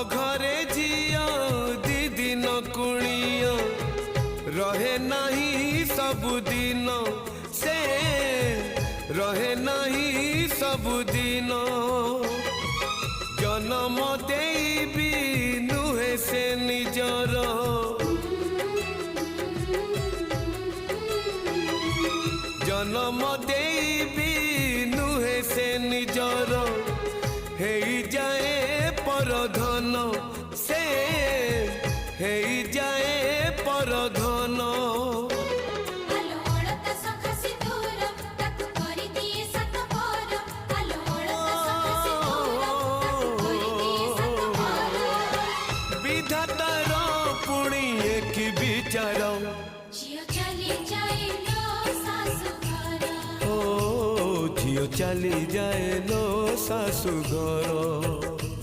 घरे झिया दी दिन कुणिया रहे नहीं सबुदिन से रहे नहीं सबुदिन जन्म देवी नुहे से निजर जन्म देवी नुहे से निजर हे जाए परधन से हे जाए परधन विधातार पुणी एक विचार झियो चली जाए लो सासु घर ओ झियो चली जाए लो सासु घर।